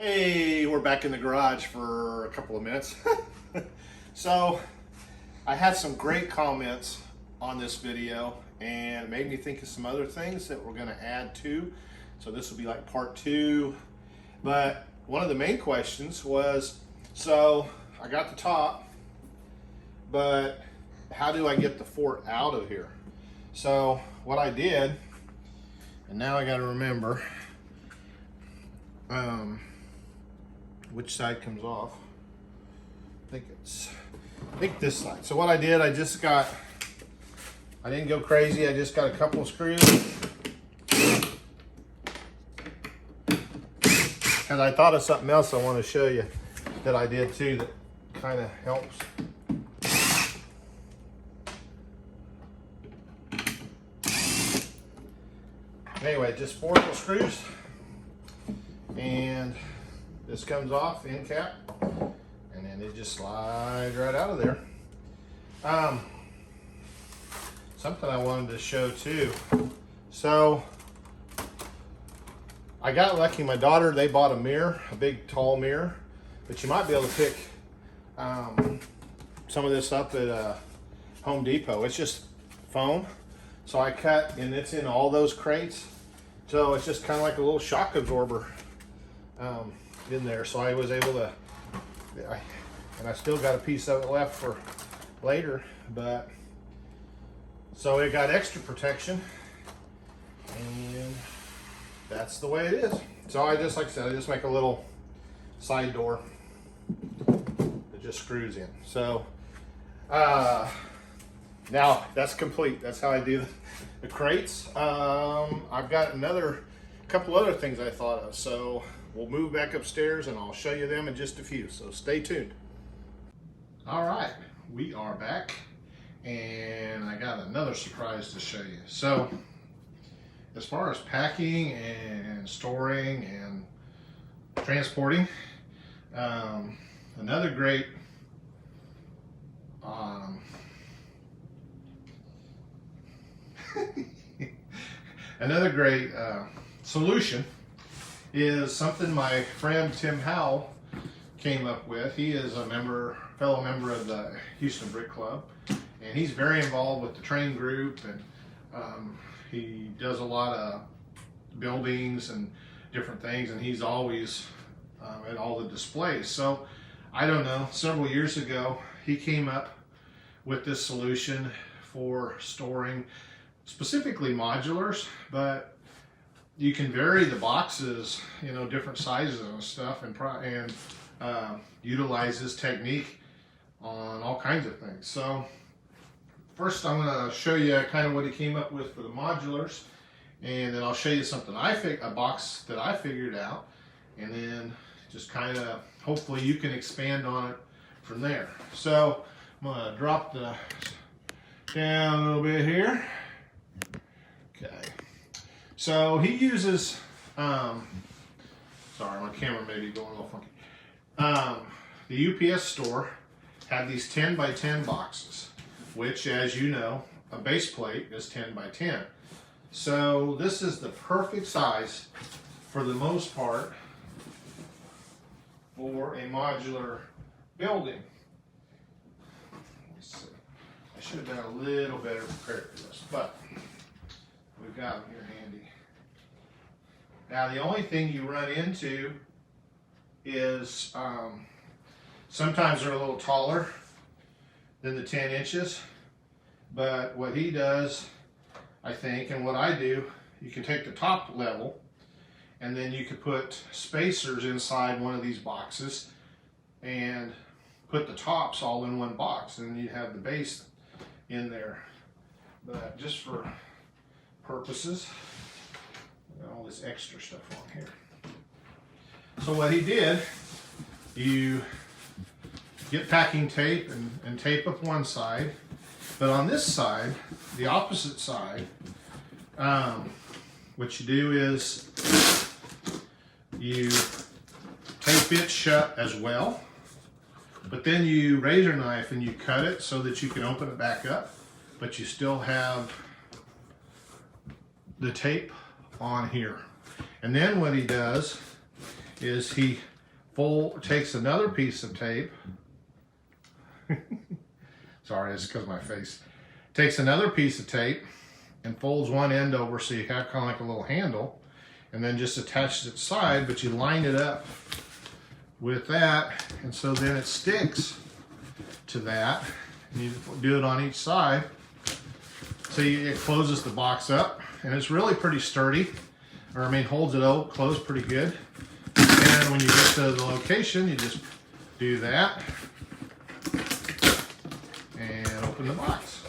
Hey, we're back in the garage for a couple of minutes. So I had some great comments on this video and it made me think of some other things that we're going to add to. So this will be like part 2. But one of the main questions was, so I got the top, but how do I get the fort out of here? So what I did, and now I got to remember, which side comes off. I think this side. So what I did, I didn't go crazy. I just got a couple of screws. And I thought of something else I want to show you that I did too that kind of helps. Anyway, just 4 little screws. And this comes off, end cap, and then it just slides right out of there. Something I wanted to show too. So I got lucky. My daughter, they bought a mirror, a big tall mirror, but you might be able to pick some of this up at Home Depot. It's just foam. So I cut, and it's in all those crates. So it's just kind of like a little shock absorber in there. So I was able to, and I still got a piece of it left for later, but so it got extra protection, and that's the way it is. So I just, like I said, I just make a little side door that just screws in. So now that's complete. That's how I do the crates. I've got another couple other things I thought of. So we'll move back upstairs and I'll show you them in just a few. So stay tuned. All right, we are back and I got another surprise to show you. So as far as packing and storing and transporting, another great solution is something my friend Tim Howell came up with. He is a fellow member of the Houston Brick Club, and he's very involved with the train group, and he does a lot of buildings and different things, and he's always at all the displays. So I don't know, several years ago he came up with this solution for storing specifically modulars, but you can vary the boxes, you know, different sizes and stuff, and utilize this technique on all kinds of things. So first I'm going to show you kind of what he came up with for the modulars, and then I'll show you something a box that I figured out, and then just kind of hopefully you can expand on it from there. So I'm going to drop the down a little bit here. Okay. So he uses, sorry, my camera may be going a little funky. The UPS store had these 10 by 10 boxes, which, as you know, a base plate is 10 by 10. So this is the perfect size for the most part for a modular building. Let's see. I should have been a little better prepared for this, but we've got them here handy. Now the only thing you run into is sometimes they're a little taller than the 10 inches, but what he does, I think, and what I do, you can take the top level and then you could put spacers inside one of these boxes and put the tops all in one box, and then you have the base in there. But just for purposes, all this extra stuff on here. So what he did, you get packing tape and tape up one side, but on this side, the opposite side, what you do is you tape it shut as well, but then you razor knife and you cut it so that you can open it back up, but you still have the tape on here. And then what he does is he takes another piece of tape. Sorry, it's because of my face. Takes another piece of tape and folds one end over so you have kind of like a little handle, and then just attaches it side, but you line it up with that, and so then it sticks to that, and you do it on each side. So it closes the box up, and it's really pretty sturdy, or I mean holds it closed pretty good. And when you get to the location, you just do that and open the box.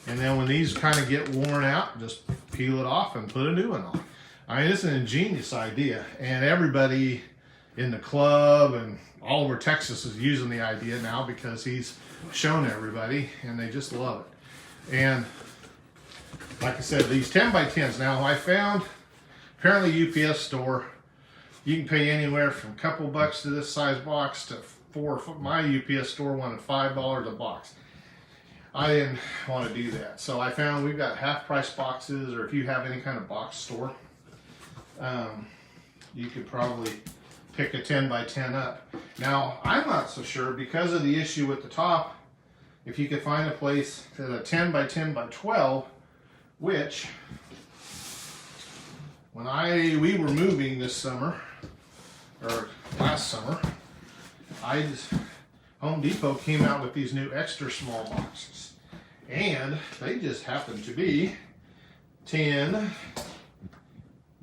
And then when these kind of get worn out, just peel it off and put a new one on. I mean, it's an ingenious idea, and everybody in the club and all over Texas is using the idea now because he's shown everybody and they just love it. And like I said, these 10 by 10s, now I found apparently UPS store, you can pay anywhere from a couple bucks to this size box to my UPS store wanted $5 a box. I didn't want to do that. So I found we've got half price boxes, or if you have any kind of box store, you could probably pick a 10 by 10 up. Now, I'm not so sure because of the issue with the top, if you could find a place that a 10 by 10 by 12, which when we were moving this summer, or last summer, Home Depot came out with these new extra small boxes, and they just happened to be 10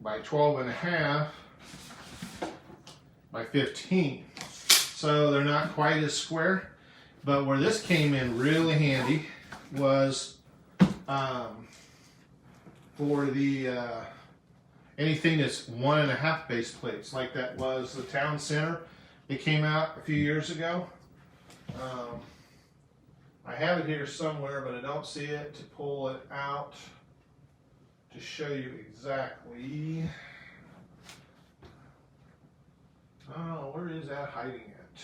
by 12 and a half by 15. So they're not quite as square, but where this came in really handy was for the anything that's 1.5 base plates, like that was the Town Center. It came out a few years ago. I have it here somewhere, but I don't see it to pull it out to show you exactly. Oh, where is that hiding it?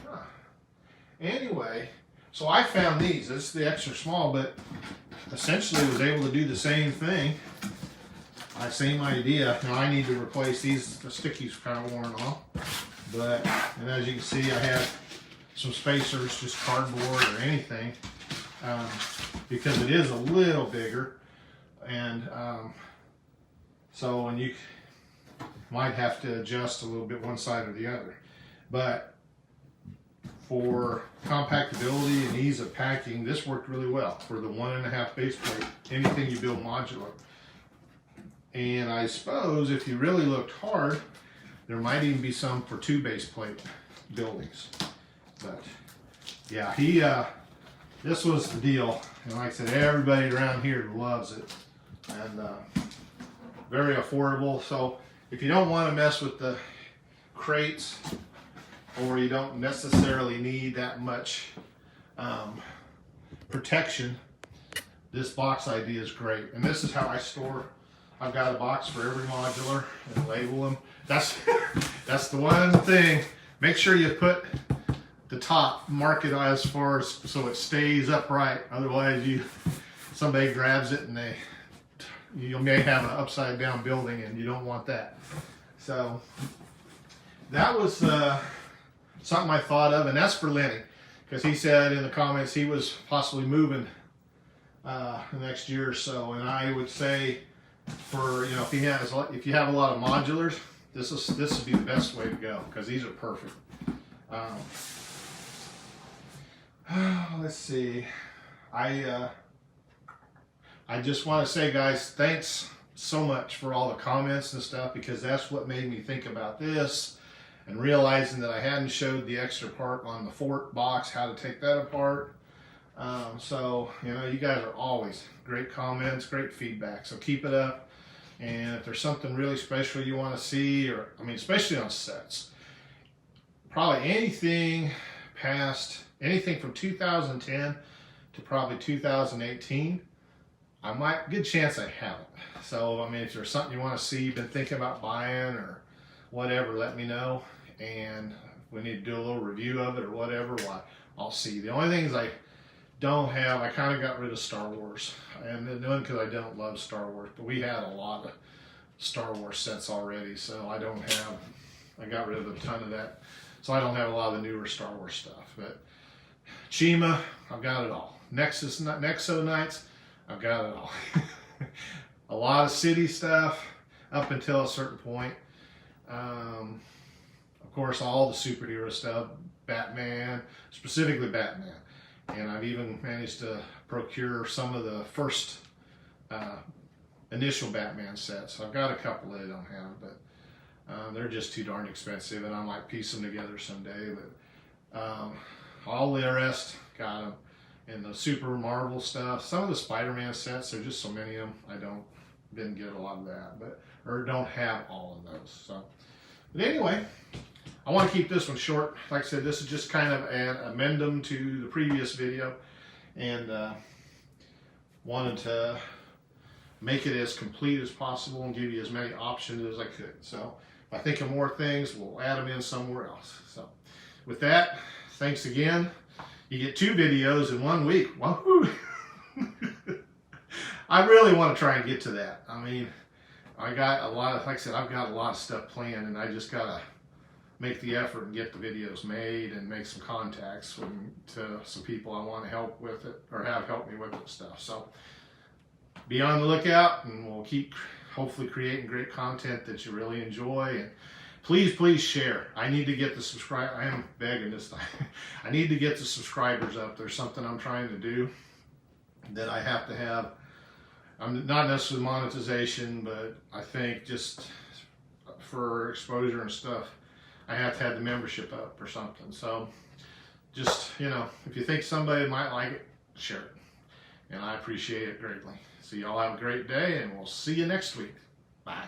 Huh. Anyway, so I found these. This is the extra small, but essentially was able to do the same thing. Same idea. Now I need to replace these. The sticky's kind of worn off, but and as you can see, I have some spacers, just cardboard or anything, because it is a little bigger, and so when you might have to adjust a little bit one side or the other, but for compactability and ease of packing, this worked really well for the 1.5 base plate. Anything you build modular. And I suppose if you really looked hard, there might even be some for 2 base plate buildings. But yeah, this was the deal. And like I said, everybody around here loves it. And very affordable. So if you don't want to mess with the crates, or you don't necessarily need that much protection, this box idea is great. And this is how I store. I've got a box for every modular and label them. That's the one thing. Make sure you put the top, mark it as far as so it stays upright. Otherwise, somebody grabs it and you may have an upside down building, and you don't want that. So that was something I thought of, and that's for Lenny, because he said in the comments he was possibly moving the next year or so, and I would say, for if you have a lot of modulars, this would be the best way to go, because these are perfect. Let's see. I just want to say, guys, thanks so much for all the comments and stuff, because that's what made me think about this, and realizing that I hadn't showed the extra part on the Fort box, how to take that apart. So you guys are always great comments, great feedback, so keep it up. And if there's something really special you want to see, or especially on sets, probably anything from 2010 to probably 2018, good chance I haven't. So if there's something you want to see, you've been thinking about buying or whatever, let me know, and if we need to do a little review of it or whatever, I'll see. The only things I don't have, I kind of got rid of Star Wars, and because I don't love Star Wars, but we had a lot of Star Wars sets already, so I got rid of a ton of that. So I don't have a lot of the newer Star Wars stuff. But Chima, I've got it all. Nexo Knights, I've got it all. A lot of city stuff up until a certain point. Of course, all the superhero stuff, Batman, specifically Batman. And I've even managed to procure some of the first initial Batman sets. So I've got a couple that I don't have, but they're just too darn expensive, and I might piece them together someday. But all the rest, got them. And the Super Marvel stuff, some of the Spider-Man sets, there's just so many of them, didn't get a lot of that, or don't have all of those. So, but anyway, I want to keep this one short. Like I said, this is just kind of an addendum to the previous video, and wanted to make it as complete as possible and give you as many options as I could. So if I think of more things, we'll add them in somewhere else. So with that, thanks again. You get 2 videos in 1 week. Wahoo! I really want to try and get to that. I mean, I got a lot of, like I said, I've got a lot of stuff planned, and I just gotta make the effort and get the videos made and make some contacts to some people I want to help with it, or have help me with it stuff. So be on the lookout, and we'll keep hopefully creating great content that you really enjoy. And please share. I need to get the subscribe. I am begging this time. I need to get the subscribers up. There's something I'm trying to do that I have to have. I'm not necessarily monetization, but I think just for exposure and stuff, I have to have the membership up or something. So just, if you think somebody might like it, share it. And I appreciate it greatly. So y'all have a great day, and we'll see you next week. Bye.